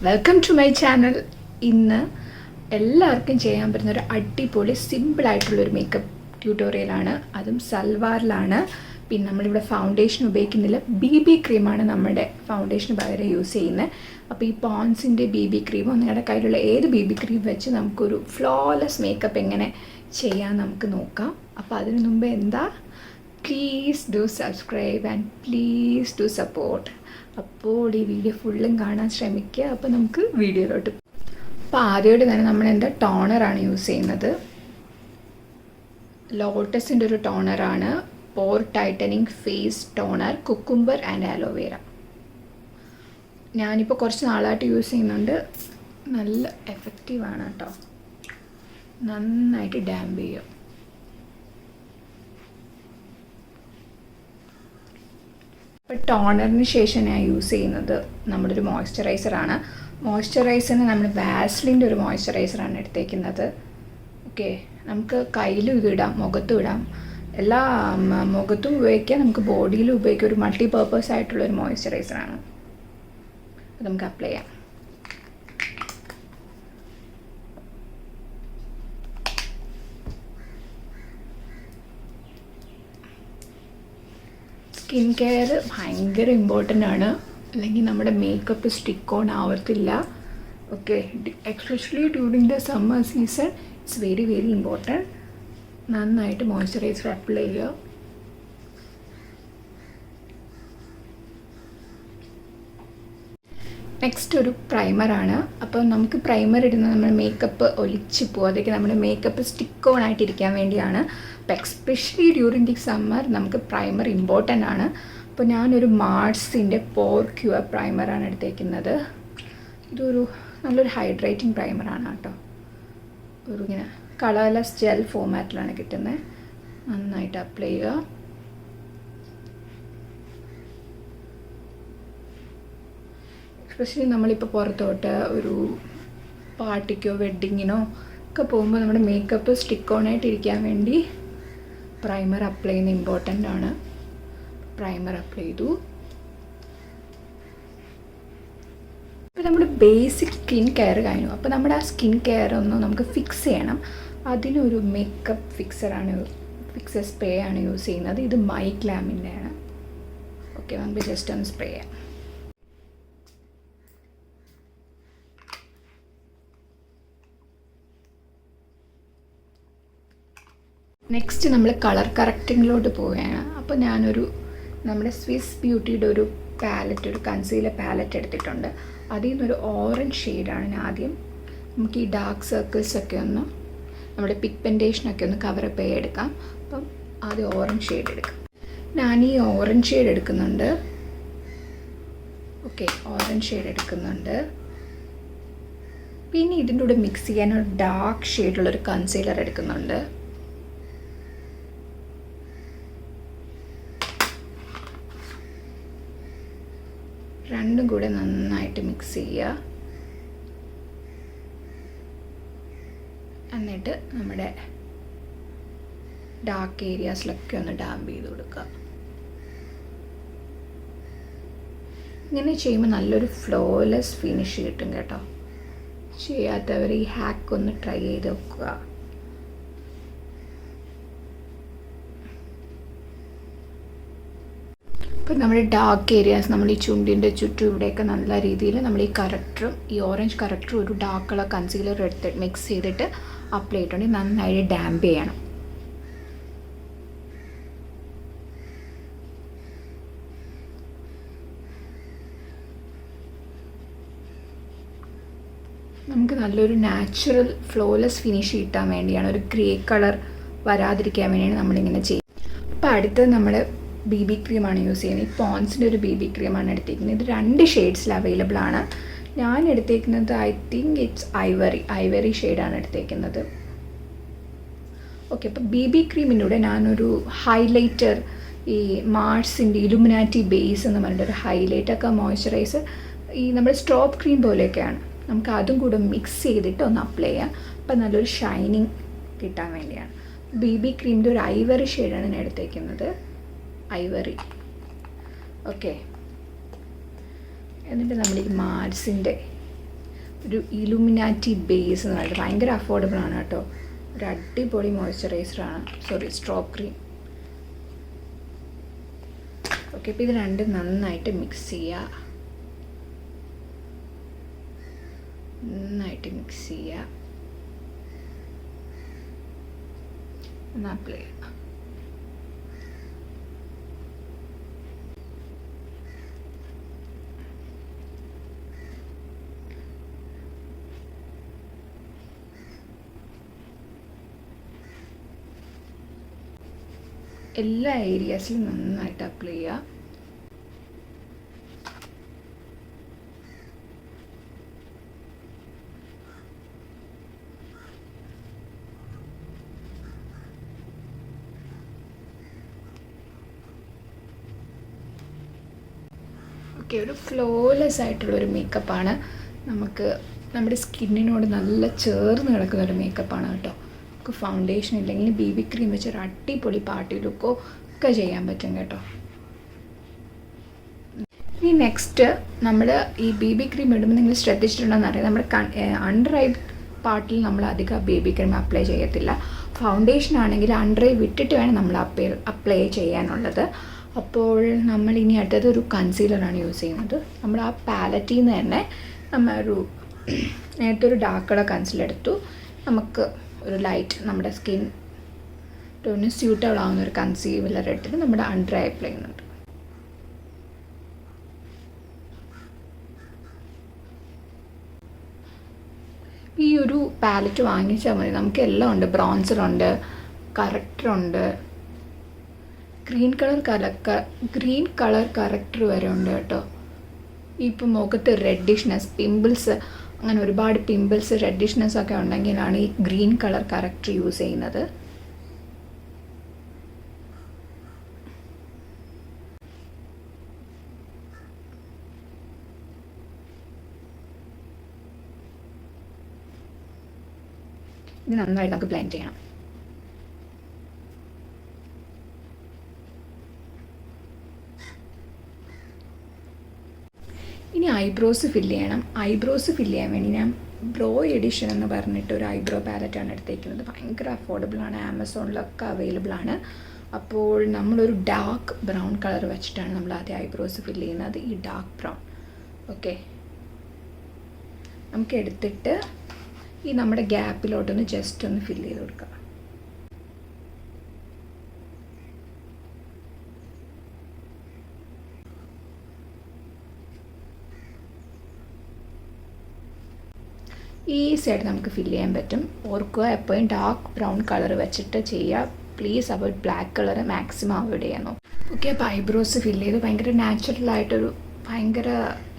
Welcome to my channel. ഇന്ന് എല്ലാവർക്കും ചെയ്യാൻ പറ്റുന്ന ഒരു അടിപൊളി സിമ്പിളായിട്ടുള്ളൊരു മേക്കപ്പ് ട്യൂട്ടോറിയലാണ്. അതും സൽവാറിലാണ്. പിന്നെ നമ്മളിവിടെ ഫൗണ്ടേഷൻ ഉപയോഗിക്കുന്നില്ല, BB ക്രീമാണ് നമ്മുടെ ഫൗണ്ടേഷന് പകരം യൂസ് ചെയ്യുന്നത്. അപ്പോൾ ഈ പോൺസിൻ്റെ BB ക്രീമോ നിങ്ങളുടെ കയ്യിലുള്ള ഏത് BB ക്രീം വെച്ച് നമുക്കൊരു ഫ്ലോലെസ് മേക്കപ്പ് എങ്ങനെ ചെയ്യാൻ നമുക്ക് നോക്കാം. അപ്പോൾ അതിനു മുമ്പ് please do subscribe and please do support. അപ്പോൾ ഈ വീഡിയോ ഫുള്ളും കാണാൻ ശ്രമിക്കുക. അപ്പോൾ നമുക്ക് വീഡിയോയിലോട്ട്. അപ്പോൾ ആദ്യമായിട്ട് തന്നെ നമ്മൾ ടോണറാണ് യൂസ് ചെയ്യുന്നത്. ലോട്ടസിൻ്റെ ഒരു ടോണറാണ്, pore tightening face toner, cucumber and aloe vera. ഞാനിപ്പോൾ കുറച്ച് നാളായിട്ട് യൂസ് ചെയ്യുന്നുണ്ട്. നല്ല എഫക്റ്റീവാണ് കേട്ടോ, നന്നായിട്ട് ഡാമ്പ് ചെയ്യും. ഇപ്പോൾ ടോണറിന് ശേഷം ഞാൻ യൂസ് ചെയ്യുന്നത് നമ്മുടെ ഒരു മോയ്സ്ചറൈസറാണ്. മോയ്സ്ചറൈസറിന് നമ്മൾ വാസ്ലിൻ്റെ ഒരു മോയ്സ്ചറൈസറാണ് എടുത്തേക്കുന്നത്. ഓക്കെ, നമുക്ക് കയ്യിലും ഇതിടാം, മുഖത്തും ഇടാം, എല്ലാ മുഖത്തും ഉപയോഗിക്കാം, നമുക്ക് ബോഡിയിലും ഉപയോഗിക്കാം. ഒരു മൾട്ടി പർപ്പസ് ആയിട്ടുള്ളൊരു മോയ്സ്ചറൈസറാണ്. അത് നമുക്ക് അപ്ലൈ ചെയ്യാം. സ്കിൻ കെയർ ഭയങ്കര ഇമ്പോർട്ടൻ്റ് ആണ്, അല്ലെങ്കിൽ നമ്മുടെ മേക്കപ്പ് സ്റ്റിക്ക് ഓൺ ആവത്തില്ല. Okay, especially during the summer season it's very very important. നന്നായിട്ട് മോയ്സ്ചറൈസർ അപ്ലൈ ചെയ്യുക. നെക്സ്റ്റ് ഒരു പ്രൈമറാണ്. അപ്പോൾ നമുക്ക് പ്രൈമർ ഇടുന്നത് നമ്മുടെ മേക്കപ്പ് ഒലിച്ച് പോകാതൊക്കെ നമ്മുടെ മേക്കപ്പ് സ്റ്റിക്ക് ഓൺ ആയിട്ടിരിക്കാൻ വേണ്ടിയാണ്. അപ്പോൾ എക്സ്പെഷ്യലി ഡ്യൂറിങ് ദി സമ്മർ നമുക്ക് പ്രൈമർ ഇമ്പോർട്ടൻ്റ് ആണ്. അപ്പോൾ ഞാനൊരു മാർസിൻ്റെ പോർ ക്യൂർ പ്രൈമറാണ് എടുത്തേക്കുന്നത്. ഇതൊരു നല്ലൊരു ഹൈഡ്രേറ്റിംഗ് പ്രൈമറാണ് കേട്ടോ. ഒരു ഇങ്ങനെ കളർലെസ് ജെൽ ഫോമാറ്റിലാണ് കിട്ടുന്നത്. നന്നായിട്ട് അപ്ലൈ ചെയ്യുക. എസ്പെഷ്യലി നമ്മളിപ്പോൾ പുറത്തോട്ട് ഒരു പാർട്ടിക്കോ വെഡ്ഡിങ്ങിനോ ഒക്കെ പോകുമ്പോൾ നമ്മുടെ മേക്കപ്പ് സ്റ്റിക്ക് ഓൺ ആയിട്ടിരിക്കാൻ വേണ്ടി പ്രൈമർ അപ്ലൈ ചെയ്യുന്നത് ഇമ്പോർട്ടൻ്റ് ആണ്. പ്രൈമർ അപ്ലൈ ചെയ്തു. ഇപ്പോൾ നമ്മുടെ ബേസിക് സ്കിൻ കെയർ കഴിഞ്ഞു. അപ്പോൾ നമ്മുടെ ആ സ്കിൻ കെയർ ഒന്ന് നമുക്ക് ഫിക്സ് ചെയ്യണം. അതിനൊരു മേക്കപ്പ് ഫിക്സർ സ്പ്രേ ആണ് യൂസ് ചെയ്യുന്നത്. ഇത് മൈഗ്ലാമിൻ്റെ ആണ്. ഓക്കെ, നമുക്ക് ജസ്റ്റ് ഒന്ന് സ്പ്രേ ചെയ്യാം. നെക്സ്റ്റ് നമ്മൾ കളർ കറക്റ്റിങ്ങിലോട്ട് പോവുകയാണ്. അപ്പോൾ ഞാനൊരു നമ്മുടെ സ്വിസ് ബ്യൂട്ടിയുടെ ഒരു പാലറ്റ്, ഒരു കൺസീലർ പാലറ്റ് എടുത്തിട്ടുണ്ട്. അതിൽ നിന്നൊരു ഓറഞ്ച് ഷെയ്ഡാണ് ഞാൻ ആദ്യം. നമുക്ക് ഈ ഡാർക്ക് സർക്കിൾസൊക്കെ ഒന്ന് നമ്മുടെ പിഗ്മെൻറ്റേഷനൊക്കെ ഒന്ന് കവറപ്പ് ചെയ്തെടുക്കാം. അപ്പം ആദ്യം ഓറഞ്ച് ഷെയ്ഡ് എടുക്കാം. ഞാൻ ഈ ഓറഞ്ച് ഷെയ്ഡ് എടുക്കുന്നുണ്ട്. ഓക്കെ, ഓറഞ്ച് ഷെയ്ഡ് എടുക്കുന്നുണ്ട്. പിന്നെ ഇതിൻ്റെ കൂടെ മിക്സ് ചെയ്യാൻ ഒരു ഡാർക്ക് ഷെയ്ഡുള്ളൊരു കൺസീലർ എടുക്കുന്നുണ്ട്. രണ്ടും കൂടെ നന്നായിട്ട് മിക്സ് ചെയ്യുക. എന്നിട്ട് നമ്മുടെ ഡാർക്ക് ഏരിയാസിലൊക്കെ ഒന്ന് ഡാമ്പ് ചെയ്ത് കൊടുക്കുക. ഇങ്ങനെ ചെയ്യുമ്പോൾ നല്ലൊരു ഫ്ലോലെസ് ഫിനിഷ് കിട്ടും കേട്ടോ. ചെയ്യാത്തവർ ഈ ഹാക്ക് ഒന്ന് ട്രൈ ചെയ്ത് നോക്കുക. അപ്പോൾ നമ്മുടെ ഡാർക്ക് ഏരിയാസ്, നമ്മൾ ഈ ചുണ്ടിൻ്റെ ചുറ്റും ഇവിടെയൊക്കെ നല്ല രീതിയിൽ നമ്മൾ ഈ ഓറഞ്ച് കറക്റ്ററും ഒരു ഡാർക്ക് കളർ കൺസീലർ എടുത്ത് മിക്സ് ചെയ്തിട്ട് അപ്ലൈ ചെയ്തിട്ടുണ്ടെങ്കിൽ നന്നായിട്ട് ഡാമ്പ് ചെയ്യണം. നമുക്ക് നല്ലൊരു നാച്ചുറൽ ഫ്ലോലെസ് ഫിനിഷ് കിട്ടാൻ വേണ്ടിയാണ്, ഒരു ഗ്രേ കളർ വരാതിരിക്കാൻ വേണ്ടിയാണ് നമ്മളിങ്ങനെ ചെയ്യുന്നത്. അപ്പോൾ അടുത്തത് നമ്മൾ BB ക്രീമാണ് യൂസ് ചെയ്യുന്നത്. ഈ പോൺസിൻ്റെ ഒരു BB ക്രീമാണ് എടുത്തേക്കുന്നത്. ഇത് 2 ഷെയ്ഡ്സിൽ അവൈലബിൾ ആണ്. ഞാൻ എടുത്തേക്കുന്നത് ഐ തിങ്ക് ഇറ്റ്സ് ഐവറി ഷെയ്ഡാണ് എടുത്തേക്കുന്നത്. ഓക്കെ, അപ്പോൾ BB ക്രീമിൻ്റെ കൂടെ ഞാനൊരു ഹൈലൈറ്റർ, ഈ മാർസിൻ്റെ ഇലുമിനാറ്റി ബേസ് എന്ന് പറഞ്ഞിട്ടൊരു ഹൈലൈറ്റൊക്കെ മോയ്സ്ചറൈസർ, ഈ നമ്മുടെ സ്ട്രോപ്പ് ക്രീം പോലെയൊക്കെയാണ്, നമുക്ക് അതും കൂടെ മിക്സ് ചെയ്തിട്ട് ഒന്ന് അപ്ലൈ ചെയ്യാം. അപ്പോൾ നല്ലൊരു ഷൈനിങ് കിട്ടാൻ വേണ്ടിയാണ്. BB ക്രീമിൻ്റെ ഒരു ഐവറി ഷെയ്ഡാണ് ഞാൻ എടുത്തേക്കുന്നത്. ഐവറി. ഓക്കെ, എന്നിട്ട് നമ്മൾ ഈ മാർസിൻ്റെ ഒരു ഇലുമിനാറ്റി ബേസ് എന്ന് പറയുന്നത് ഭയങ്കര അഫോർഡബിൾ ആണ് കേട്ടോ. ഒരു അടിപൊളി മോയ്സ്ചറൈസറാണ്. Straw cream. ഓക്കെ, അപ്പോൾ ഇത് രണ്ടും നന്നായിട്ട് മിക്സ് ചെയ്യുക. ഒന്ന് അപ്ലൈ ചെയ്യുക. എല്ലാ ഏരിയാസിലും നന്നായിട്ട് അപ്ലൈ ചെയ്യുക. ഓക്കെ, ഒരു ഫ്ലോലെസ് ആയിട്ടുള്ളൊരു മേക്കപ്പാണ്. നമുക്ക് നമ്മുടെ സ്കിന്നിനോട് നല്ല ചേർന്ന് കിടക്കുന്ന ഒരു മേക്കപ്പാണ് കേട്ടോ. നമുക്ക് ഫൗണ്ടേഷൻ ഇല്ലെങ്കിൽ BB ക്രീം വെച്ചൊരു അടിപൊളി പാർട്ടി ലുക്കോ ഒക്കെ ചെയ്യാൻ പറ്റും കേട്ടോ. ഇനി നെക്സ്റ്റ് നമ്മൾ ഈ BB ക്രീം ഇടുമ്പോൾ നിങ്ങൾ ശ്രദ്ധിച്ചിട്ടുണ്ടോയെന്ന് അറിയാം, നമ്മുടെ അണ്ടർ ഐ പാർട്ടിൽ നമ്മൾ അധികം BB ക്രീം അപ്ലൈ ചെയ്യത്തില്ല. ഫൗണ്ടേഷൻ ആണെങ്കിൽ അണ്ടർ ഐ വിട്ടിട്ട് വേണം നമ്മൾ അപ്ലൈ ചെയ്യാനുള്ളത്. അപ്പോൾ നമ്മൾ ഇനി അടുത്തത് ഒരു കൺസീലറാണ് യൂസ് ചെയ്യുന്നത്. നമ്മൾ ആ പാലറ്റിൽ നിന്ന് തന്നെ നേരത്തെ ഒരു ഡാർക്ക് കളർ കൺസീലർ എടുത്തു. നമുക്ക് ഒരു ലൈറ്റ് നമ്മുടെ സ്കിൻ ടോണിന് സ്യൂട്ടബിൾ ആവുന്ന ഒരു കൺസീലർ എടുത്തിട്ട് നമ്മുടെ അണ്ടർ ഐ അപ്ലൈ ചെയ്യുന്നുണ്ട്. ഈ ഒരു പാലറ്റ് വാങ്ങിച്ചാൽ മതി. നമുക്ക് എല്ലാം ഉണ്ട്. ബ്രോൺസറുണ്ട്, കറക്റ്ററുണ്ട്, ഗ്രീൻ കളർ കറക്റ്റർ വരെ ഉണ്ട് കേട്ടോ. ഇപ്പം മുഖത്ത് റെഡിഷ്നെസ്, പിമ്പിൾസ്, അങ്ങനെ ഒരുപാട് പിമ്പിൾസ്, റെഡിഷ്നെസ് ഒക്കെ ഉണ്ടെങ്കിലാണ് ഈ ഗ്രീൻ കളർ കറക്റ്റർ യൂസ് ചെയ്യുന്നത്. ഇത് നന്നായിട്ട് നമുക്ക് ബ്ലെൻഡ് ചെയ്യണം. ഇനി ഐബ്രോസ് ഫില്ല് ചെയ്യണം. ഐബ്രോസ് ഫില്ല് ചെയ്യാൻ വേണ്ടി ഞാൻ ബ്രോ എഡിഷൻ എന്ന് പറഞ്ഞിട്ട് ഒരു ഐബ്രോ പാലറ്റാണ് എടുത്തേക്കുന്നത്. ഭയങ്കര അഫോർഡബിളാണ്, ആമസോണിലൊക്കെ അവൈലബിൾ ആണ്. അപ്പോൾ നമ്മളൊരു ഡാർക്ക് ബ്രൗൺ കളർ വെച്ചിട്ടാണ് നമ്മൾ ആദ്യം ഐബ്രോസ് ഫില്ല് ചെയ്യുന്നത്. ഈ ഡാർക്ക് ബ്രൗൺ. ഓക്കെ, നമുക്ക് എടുത്തിട്ട് ഈ നമ്മുടെ ഗ്യാപ്പിലോട്ടൊന്ന് ജസ്റ്റ് ഒന്ന് ഫില്ല് ചെയ്ത് കൊടുക്കുക. ഈസിയായിട്ട് നമുക്ക് ഫില്ല് ചെയ്യാൻ പറ്റും. ഓർക്കുക, എപ്പോഴും ഡാർക്ക് ബ്രൗൺ കളർ വെച്ചിട്ട് ചെയ്യുക. Please avoid black colour maximum avoid ചെയ്യാൻ നോക്കും. ഓക്കെ, അപ്പോൾ ഐബ്രോസ് ഫില്ല് ചെയ്ത് ഭയങ്കര നാച്ചുറലായിട്ടൊരു ഭയങ്കര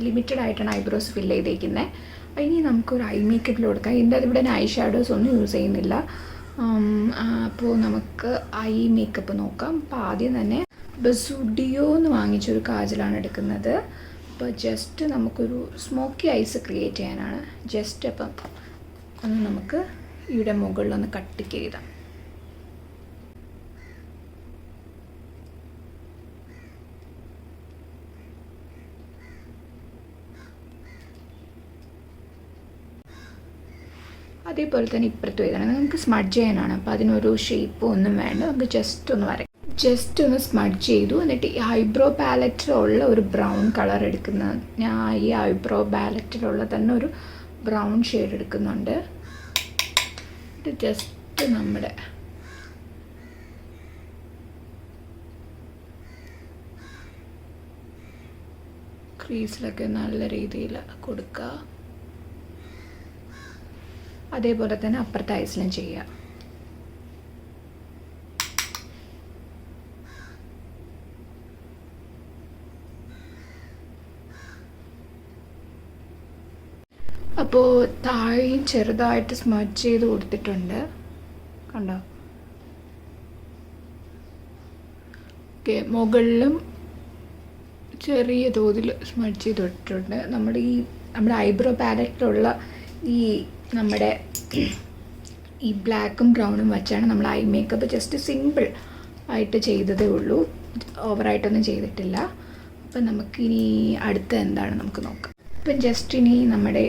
ലിമിറ്റഡ് ആയിട്ടാണ് ഐബ്രോസ് ഫില്ല് ചെയ്തേക്കുന്നത്. ഇനി നമുക്കൊരു ഐ മേക്കപ്പിൽ കൊടുക്കാം. ഇവിടെ ഐ ഷാഡോസ് ഒന്നും യൂസ് ചെയ്യുന്നില്ല. അപ്പോൾ നമുക്ക് ഐ മേക്കപ്പ് നോക്കാം. അപ്പോൾ ആദ്യം തന്നെ ബസുഡിയോ എന്ന് വാങ്ങിച്ചൊരു കാജലാണ് എടുക്കുന്നത്. അപ്പോൾ ജസ്റ്റ് നമുക്കൊരു സ്മോക്കി ഐസ് ക്രിയേറ്റ് ചെയ്യാനാണ്. ജസ്റ്റ് അപ്പം ഒന്ന് നമുക്ക് ഇവിടെ മുകളിലൊന്ന് കട്ടിക്ക് ചെയ്താം. അതേപോലെ തന്നെ ഇപ്പുറത്ത് എഴുതണം. നമുക്ക് സ്മഡ്ജ് ചെയ്യാനാണ്. അപ്പോൾ അതിനൊരു ഷേപ്പോ ഒന്നും വേണ്ട. നമുക്ക് ജസ്റ്റ് ഒന്ന് വരയ്ക്കാം. ജസ്റ്റ് ഒന്ന് സ്മഡ്ജ് ചെയ്തു. എന്നിട്ട് ഈ ഐബ്രോ പാലറ്റിലുള്ള ഒരു ബ്രൗൺ കളർ എടുക്കുന്ന, ഞാൻ ഈ ഐബ്രോ പാലറ്റിലുള്ള തന്നെ ഒരു ബ്രൗൺ ഷെയ്ഡ് എടുക്കുന്നുണ്ട്. ഇത് ജസ്റ്റ് നമ്മുടെ ക്രീസിലൊക്കെ നല്ല രീതിയിൽ കൊടുക്കുക. അതേപോലെ തന്നെ അപ്പുറത്തെ ഐസിലും ചെയ്യുക. അപ്പോൾ താഴെയും ചെറുതായിട്ട് സ്മഡ്ജ് ചെയ്ത് കൊടുത്തിട്ടുണ്ട്, കണ്ടോ? ഓക്കെ, മുകളിലും ചെറിയ തോതിൽ സ്മഡ്ജ് ചെയ്ത് കൊടുത്തിട്ടുണ്ട്. നമ്മുടെ ഐബ്രോ പാലറ്റിലുള്ള നമ്മുടെ ഈ ബ്ലാക്കും ബ്രൗണും വെച്ചാണ് നമ്മൾ ഐ മേക്കപ്പ് ജസ്റ്റ് സിമ്പിൾ ആയിട്ട് ചെയ്തതേ ഉള്ളൂ, ഓവറായിട്ടൊന്നും ചെയ്തിട്ടില്ല. അപ്പം നമുക്കിനി അടുത്ത എന്താണ് നമുക്ക് നോക്കാം. ഇപ്പം ജസ്റ്റ് ഇനി നമ്മുടെ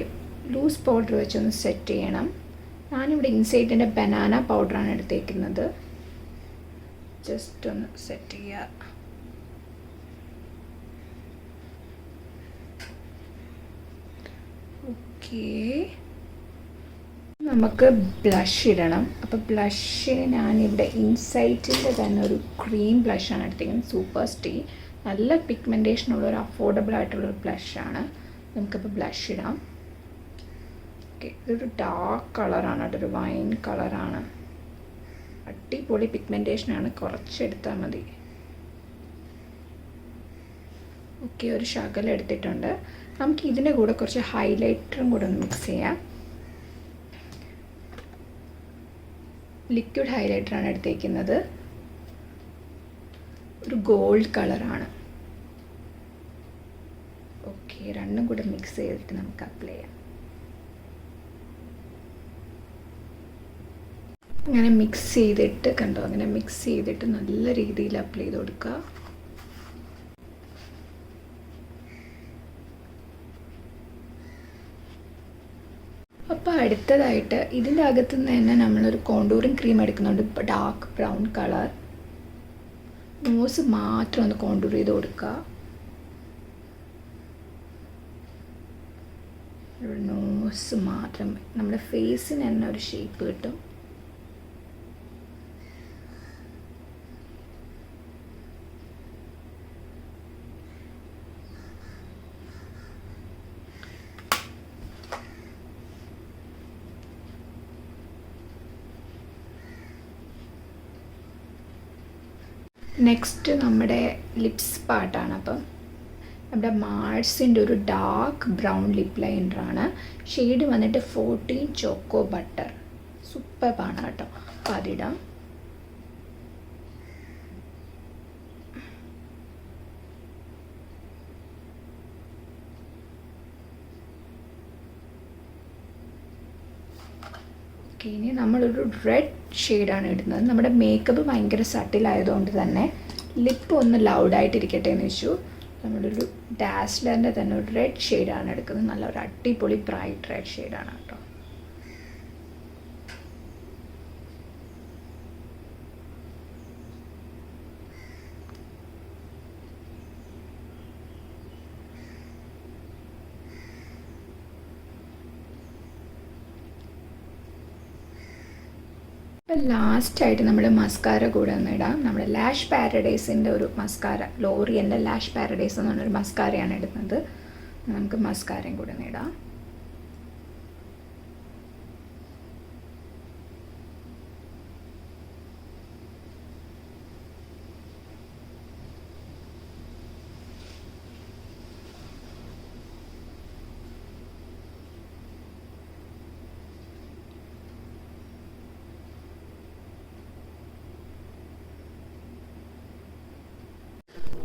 ലൂസ് പൗഡർ വെച്ചൊന്ന് സെറ്റ് ചെയ്യണം. ഞാനിവിടെ ഇൻസൈറ്റിൻ്റെ ബനാന പൗഡറാണ് എടുത്തേക്കുന്നത്. ജസ്റ്റ് ഒന്ന് സെറ്റ് ചെയ്യുക. ഓക്കേ, നമുക്ക് ബ്ലഷ് ഇടണം. അപ്പോൾ ബ്ലഷിന് ഞാനിവിടെ ഇൻസൈറ്റിൻ്റെ തന്നെ ഒരു ക്രീം ബ്ലഷാണ് എടുത്തിരിക്കുന്നത്. സൂപ്പർ സ്റ്റേ, നല്ല പിഗ്മെൻറ്റേഷനുള്ള ഒരു അഫോർഡബിൾ ആയിട്ടുള്ളൊരു ബ്ലഷാണ്. നമുക്കിപ്പോൾ ബ്ലഷ് ഇടാം. ഓക്കെ, ഇതൊരു ഡാർക്ക് കളറാണ്, അതൊരു വൈൻ കളറാണ്. അടിപൊളി പിഗ്മെൻറ്റേഷനാണ്, കുറച്ചെടുത്താൽ മതി. ഓക്കെ, ഒരു ശകലം എടുത്തിട്ടുണ്ട്. നമുക്ക് ഇതിൻ്റെ കൂടെ കുറച്ച് ഹൈലൈറ്ററും കൂടെ ഒന്ന് മിക്സ് ചെയ്യാം. ലിക്വിഡ് ഹൈലൈറ്ററാണ് എടുത്തേക്കുന്നത്, ഒരു ഗോൾഡ് കളറാണ്. ഓക്കെ, രണ്ടും കൂടെ മിക്സ് ചെയ്തിട്ട് നമുക്ക് അപ്ലൈ ചെയ്യാം. അങ്ങനെ മിക്സ് ചെയ്തിട്ട് കണ്ടോ, അങ്ങനെ മിക്സ് ചെയ്തിട്ട് നല്ല രീതിയിൽ അപ്ലൈ ചെയ്ത് കൊടുക്കുക. അപ്പോൾ അടുത്തതായിട്ട് ഇതിൻ്റെ അകത്തു നിന്ന് തന്നെ നമ്മളൊരു കോണ്ടൂറിങ് ക്രീം എടുക്കുന്നുണ്ട്. ഇപ്പോൾ ഡാർക്ക് ബ്രൗൺ കളർ. നോസ് മാത്രം ഒന്ന് കോണ്ടൂർ ചെയ്ത് കൊടുക്കുക. നോസ് മാത്രം, നമ്മുടെ ഫേസിന് തന്നെ ഒരു ഷേപ്പ് കിട്ടും. നെക്സ്റ്റ് നമ്മുടെ ലിപ്സ് പാർട്ടാണ്. അപ്പം നമ്മുടെ മാർസിൻ്റെ ഒരു ഡാർക്ക് ബ്രൗൺ ലിപ് ലൈനറാണ്. ഷെയ്ഡ് വന്നിട്ട് 14 ചോക്കോ ബട്ടർ. സൂപ്പറാണ് കേട്ടോ. അപ്പോൾ അതിടാം. ഓക്കെ, ഇനി നമ്മളൊരു റെഡ് ഷെയ്ഡാണ് ഇടുന്നത്. നമ്മുടെ മേക്കപ്പ് ഭയങ്കര സട്ടിലായതുകൊണ്ട് തന്നെ ലിപ്പ് ഒന്ന് ലൗഡായിട്ടിരിക്കട്ടെ എന്ന് വെച്ചു നമ്മളൊരു ഡാസ്ലറിൻ്റെ തന്നെ ഒരു റെഡ് ഷെയ്ഡാണ് എടുക്കുന്നത്. നല്ലൊരു അടിപൊളി ബ്രൈറ്റ് റെഡ് ഷെയ്ഡാണ് കേട്ടോ. ഇപ്പം ലാസ്റ്റായിട്ട് നമ്മൾ മസ്കാര കൂടെ ഒന്ന് ഇടാം. നമ്മുടെ ലാഷ് പാരഡൈസിൻ്റെ ഒരു മസ്കാര, ലോറിയലിൻ്റെ ലാഷ് പാരഡൈസ് എന്ന് പറഞ്ഞൊരു മസ്കാരയാണ് ഇടുന്നത്. നമുക്ക് മസ്കാരയും കൂടെ ഒന്ന് ഇടാം.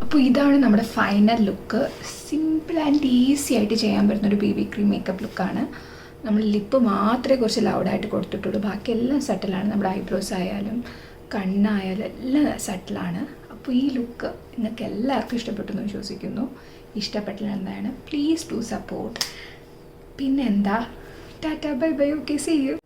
അപ്പോൾ ഇതാണ് നമ്മുടെ final look. Simple and easy ആയിട്ട് ചെയ്യാൻ പറ്റുന്നൊരു BB ക്രീം മേക്കപ്പ് ലുക്കാണ്. നമ്മൾ ലിപ്പ് മാത്രമേ കുറച്ച് ലൗഡായിട്ട് കൊടുത്തിട്ടുള്ളൂ, ബാക്കിയെല്ലാം സെറ്റിലാണ്. നമ്മുടെ ഐബ്രോസ് ആയാലും കണ്ണായാലും എല്ലാം സെറ്റിലാണ്. അപ്പോൾ ഈ ലുക്ക് നിങ്ങൾക്ക് എല്ലാവർക്കും ഇഷ്ടപ്പെട്ടു എന്ന് വിശ്വസിക്കുന്നു. ഇഷ്ടപ്പെട്ടില്ല എന്താണ്, പ്ലീസ് ഡു സപ്പോർട്ട്. പിന്നെ എന്താ, tata bye bye. Okay, see U.